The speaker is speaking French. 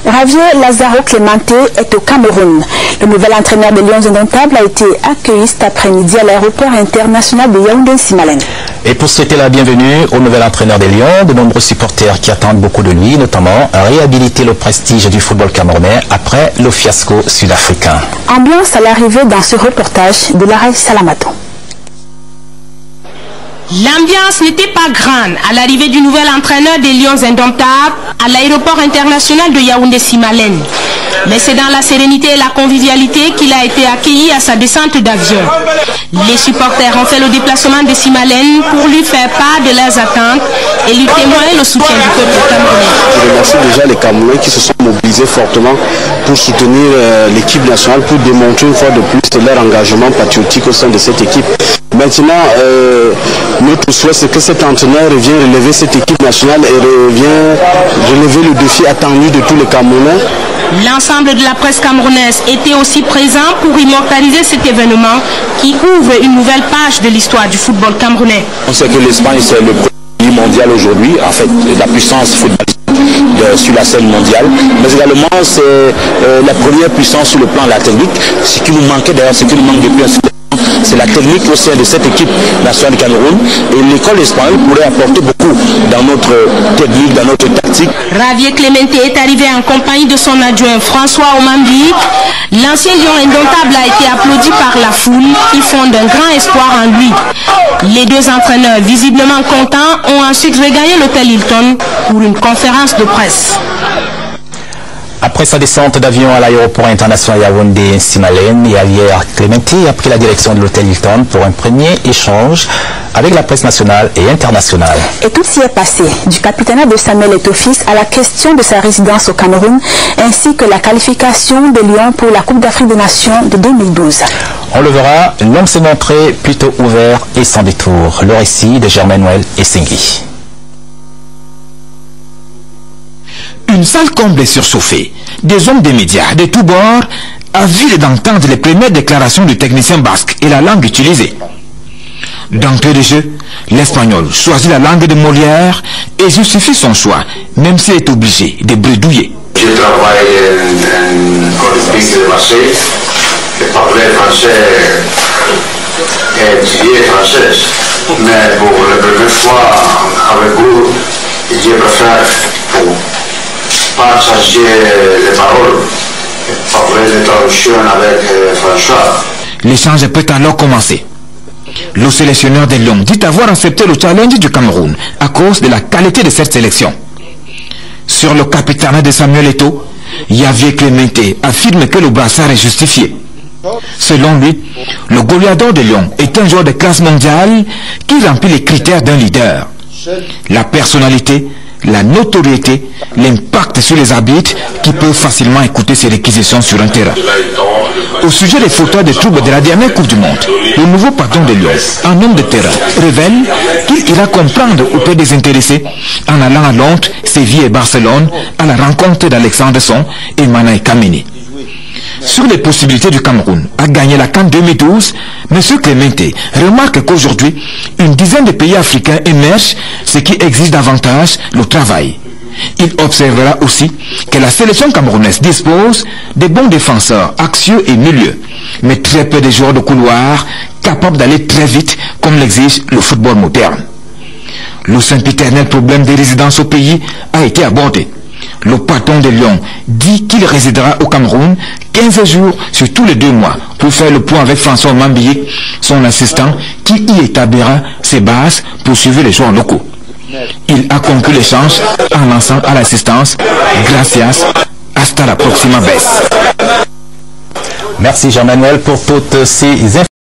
Javier Lazaro Clemente est au Cameroun. Le nouvel entraîneur des Lions Indomptables a été accueilli cet après-midi à l'aéroport international de Yaoundé-Simalène. Et pour souhaiter la bienvenue au nouvel entraîneur des Lions, de nombreux supporters qui attendent beaucoup de lui, notamment réhabiliter le prestige du football camerounais après le fiasco sud-africain. Ambiance à l'arrivée dans ce reportage de Laray Salamato. L'ambiance n'était pas grande à l'arrivée du nouvel entraîneur des Lions Indomptables à l'aéroport international de Yaoundé-Simalène. Mais c'est dans la sérénité et la convivialité qu'il a été accueilli à sa descente d'avion. Les supporters ont fait le déplacement de Simalène pour lui faire part de leurs attentes et lui témoigner le soutien du peuple camerounais. Je remercie déjà les Camerounais qui se sont mobilisés fortement pour soutenir l'équipe nationale, pour démontrer une fois de plus leur engagement patriotique au sein de cette équipe. Maintenant, notre souhait, c'est que cet entraîneur revienne relever cette équipe nationale et revienne relever le défi attendu de tous les Camerounais. L'ensemble de la presse camerounaise était aussi présent pour immortaliser cet événement qui ouvre une nouvelle page de l'histoire du football camerounais. On sait que l'Espagne, c'est le premier pays mondial aujourd'hui, en fait, la puissance footballistique sur la scène mondiale, mais également c'est la première puissance sur le plan de la technique. Ce qui nous manquait d'ailleurs, ce qui nous manque depuis un certain temps, c'est la technique au sein de cette équipe nationale du Cameroun, et l'école espagnole pourrait apporter beaucoup dans notre technique, dans notre tactique. Javier Clemente est arrivé en compagnie de son adjoint François Omambi. L'ancien Lion Indomptable a été applaudi par la foule qui fonde un grand espoir en lui. Les deux entraîneurs, visiblement contents, ont ensuite regagné l'hôtel Hilton pour une conférence de presse. Après sa descente d'avion à l'aéroport international Yaoundé-Simalène, Javier Clemente a pris la direction de l'hôtel Hilton pour un premier échange avec la presse nationale et internationale. Et tout s'y est passé, du capitanat de Samuel Eto'o-Fils à la question de sa résidence au Cameroun, ainsi que la qualification des Lions pour la Coupe d'Afrique des Nations de 2012. On le verra, l'homme s'est montré plutôt ouvert et sans détour. Le récit de Germain-Noël Essengui. Une salle comble et surchauffée, des hommes des médias de tous bords, avides d'entendre les premières déclarations du technicien basque et la langue utilisée. D'entrée de jeu, l'espagnol choisit la langue de Molière et justifie son choix, même s'il est obligé de bredouiller. Je travaille en Olympique de Marseille, je parlais français et étudié français, mais pour la première fois avec vous, je préfère pas changer les paroles, parler de traduction avec François. L'échange peut alors commencer. Le sélectionneur des Lions dit avoir accepté le challenge du Cameroun à cause de la qualité de cette sélection. Sur le capitanat de Samuel Eto'o, Javier Clemente affirme que le brassard est justifié. Selon lui, le goleador des Lions est un joueur de classe mondiale qui remplit les critères d'un leader. La personnalité, la notoriété, l'impact sur les arbitres qui peuvent facilement écouter ses réquisitions sur un terrain. Au sujet des fauteurs de troubles de la dernière Coupe du Monde, le nouveau patron de Lyon, un homme de terrain, révèle qu'il ira comprendre auprès des intéressés en allant à Londres, Séville et Barcelone à la rencontre d'Alexandre Son et Manaï Kameni. Sur les possibilités du Cameroun à gagner la CAN 2012, M. Clemente remarque qu'aujourd'hui, une dizaine de pays africains émergent, ce qui exige davantage le travail. Il observera aussi que la sélection camerounaise dispose de bons défenseurs, axiaux et milieux, mais très peu de joueurs de couloir capables d'aller très vite comme l'exige le football moderne. Le sempiternel problème des résidences au pays a été abordé. Le patron de Lyon dit qu'il résidera au Cameroun 15 jours sur tous les 2 mois pour faire le point avec François Mambi, son assistant, qui y établira ses bases pour suivre les joueurs locaux. Il a conclu l'échange en lançant à l'assistance « Gracias, hasta la próxima vez ». Merci Jean-Manuel pour toutes ces informations.